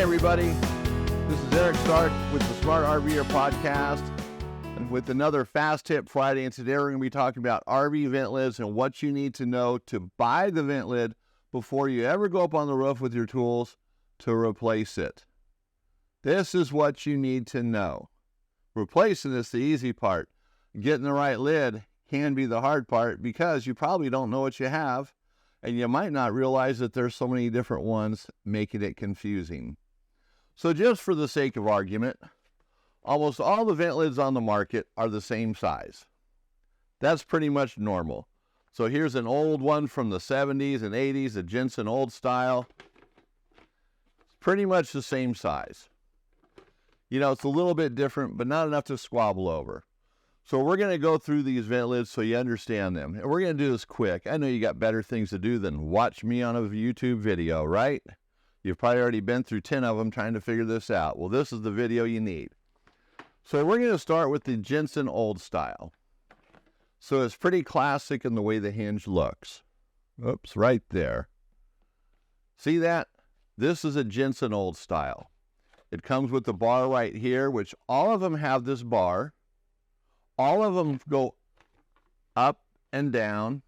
everybody. This is Eric Stark with the Smart RVer Podcast and with another Fast Tip Friday. And today we're going to be talking about RV vent lids and what you need to know to buy the vent lid before you ever go up on the roof with your tools to replace it. This is what you need to know. Replacing is the easy part. Getting the right lid can be the hard part because you probably don't know what you have. And you might not realize that there's so many different ones, making it confusing. So just for the sake of argument, almost all the vent lids on the market are the same size. That's pretty much normal. So here's an old one from the 70s and 80s, a Jensen old style. It's pretty much the same size. You know, it's a little bit different, but not enough to squabble over. So we're going to go through these vent lids so you understand them. And we're going to do this quick. I know you got better things to do than watch me on a YouTube video, right? You've probably already been through 10 of them trying to figure this out. Well, this is the video you need. So we're going to start with the Jensen old style. So it's pretty classic in the way the hinge looks. Oops, right there. See that? This is a Jensen old style. It comes with the bar right here, which all of them have this bar. All of them go up and down.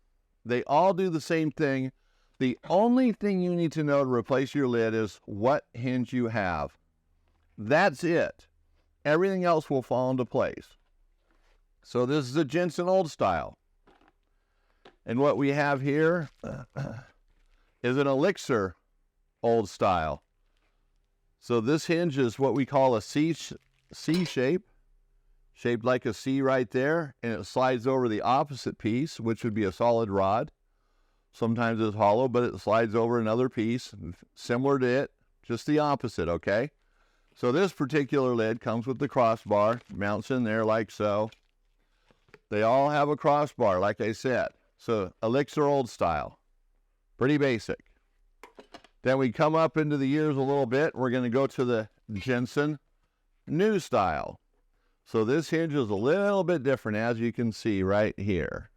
They all do the same thing. The only thing you need to know to replace your lid is what hinge you have. That's it. Everything else will fall into place. So this is a Jensen old style. And what we have here is an Elixir old style. So this hinge is what we call a C shape. Shaped like a C right there, and it slides over the opposite piece, which would be a solid rod. Sometimes it's hollow, but it slides over another piece, similar to it, just the opposite, okay? So this particular lid comes with the crossbar, mounts in there like so. They all have a crossbar, like I said. So Elixir old style, pretty basic. Then we come up into the years a little bit. We're going to go to the Jensen new style. So this hinge is a little bit different, as you can see right here.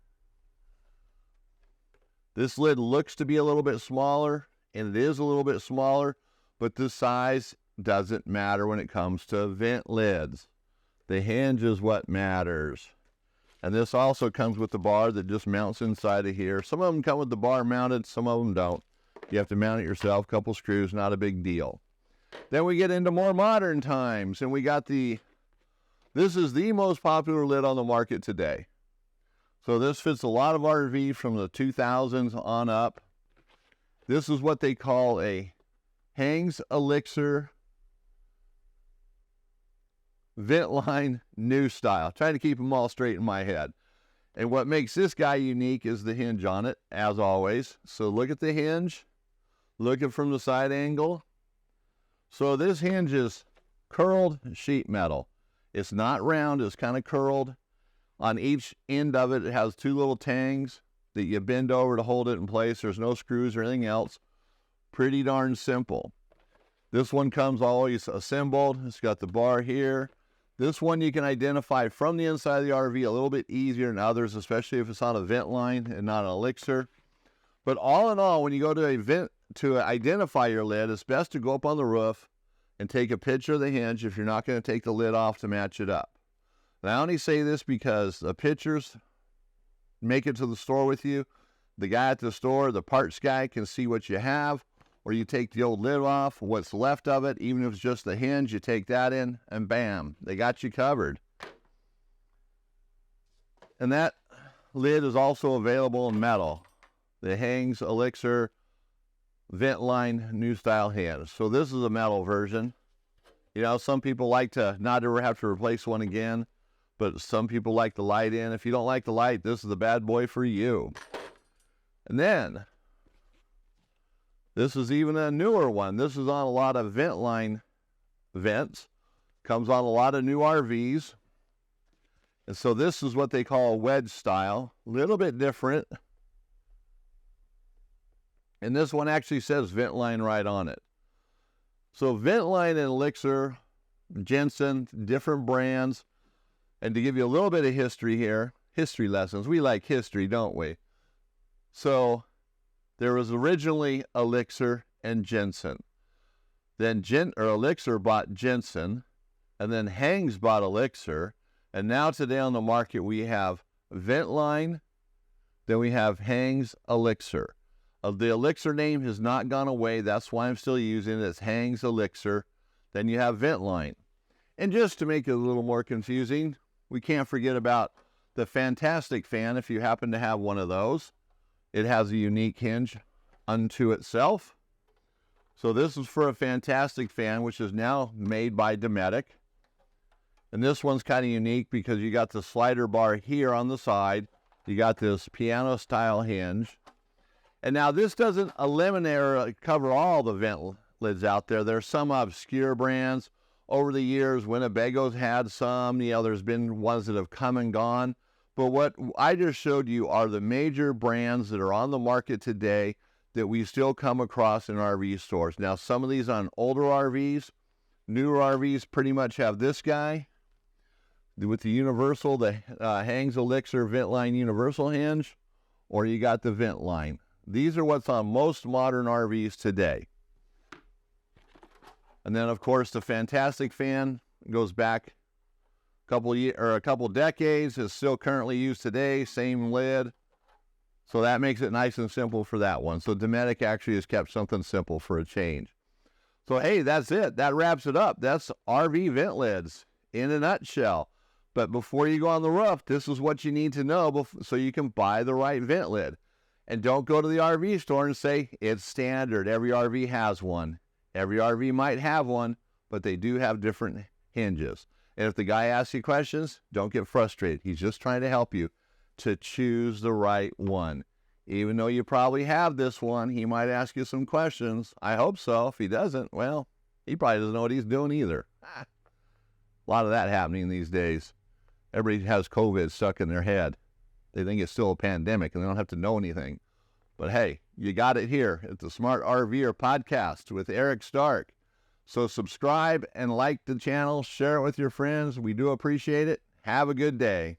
This lid looks to be a little bit smaller, and it is a little bit smaller, but the size doesn't matter when it comes to vent lids. The hinge is what matters. And this also comes with the bar that just mounts inside of here. Some of them come with the bar mounted, some of them don't. You have to mount it yourself, a couple screws, not a big deal. Then we get into more modern times, and we got this is the most popular lid on the market today. So this fits a lot of RV from the 2000s on up. This is what they call a Hinges Elixir vent line new style. Trying to keep them all straight in my head. And what makes this guy unique is the hinge on it, as always. So look at the hinge. Look at from the side angle. So this hinge is curled sheet metal. It's not round, it's kind of curled. On each end of it, it has two little tangs that you bend over to hold it in place. There's no screws or anything else. Pretty darn simple. This one comes always assembled. It's got the bar here. This one you can identify from the inside of the RV a little bit easier than others, especially if it's on a vent line and not an Elixir. But all in all, when you go to a vent to identify your lid, it's best to go up on the roof and take a picture of the hinge if you're not going to take the lid off to match it up. Now, I only say this because the pictures make it to the store with you. The guy at the store, the parts guy, can see what you have, or you take the old lid off, what's left of it, even if it's just the hinge, you take that in, and bam, they got you covered. And that lid is also available in metal. The Hinges Elixir vent line new style hinge. So this is a metal version. You know, some people like to not ever have to replace one again, but some people like the light in. If you don't like the light, this is the bad boy for you. And then this is even a newer one. This is on a lot of vent line vents. Comes on a lot of new RVs. And so this is what they call a wedge style. A little bit different. And this one actually says vent line right on it. So vent line and Elixir, Jensen, different brands. And to give you a little bit of history here, history lessons. We like history, don't we? So there was originally Elixir and Jensen. Then Elixir bought Jensen, and then Hinge bought Elixir, and now today on the market we have Ventline, then we have Hinge Elixir. The Elixir name has not gone away. That's why I'm still using it. It's Hinge Elixir. Then you have Ventline. And just to make it a little more confusing, we can't forget about the Fantastic fan if you happen to have one of those. It has a unique hinge unto itself. So this is for a Fantastic fan, which is now made by Dometic. And this one's kind of unique because you got the slider bar here on the side. You got this piano style hinge. And now this doesn't eliminate or cover all the vent lids out there. There's some obscure brands. Over the years, Winnebago's had some. There's been ones that have come and gone. But what I just showed you are the major brands that are on the market today that we still come across in RV stores. Now, some of these on older RVs, newer RVs pretty much have this guy with the universal, the Hinge Elixir Ventline universal hinge, or you got the Ventline. These are what's on most modern RVs today. And then, of course, the Fantastic fan goes back a couple decades, is still currently used today, same lid. So that makes it nice and simple for that one. So Dometic actually has kept something simple for a change. So, hey, that's it. That wraps it up. That's RV vent lids in a nutshell. But before you go on the roof, this is what you need to know so you can buy the right vent lid. And don't go to the RV store and say, it's standard. Every RV has one. Every RV might have one, but they do have different hinges. And if the guy asks you questions, don't get frustrated. He's just trying to help you to choose the right one. Even though you probably have this one, he might ask you some questions. I hope so. If he doesn't, well, he probably doesn't know what he's doing either. A lot of that happening these days. Everybody has COVID stuck in their head. They think it's still a pandemic and they don't have to know anything. But hey, you got it here at the Smart RVer Podcast with Eric Stark. So subscribe and like the channel. Share it with your friends. We do appreciate it. Have a good day.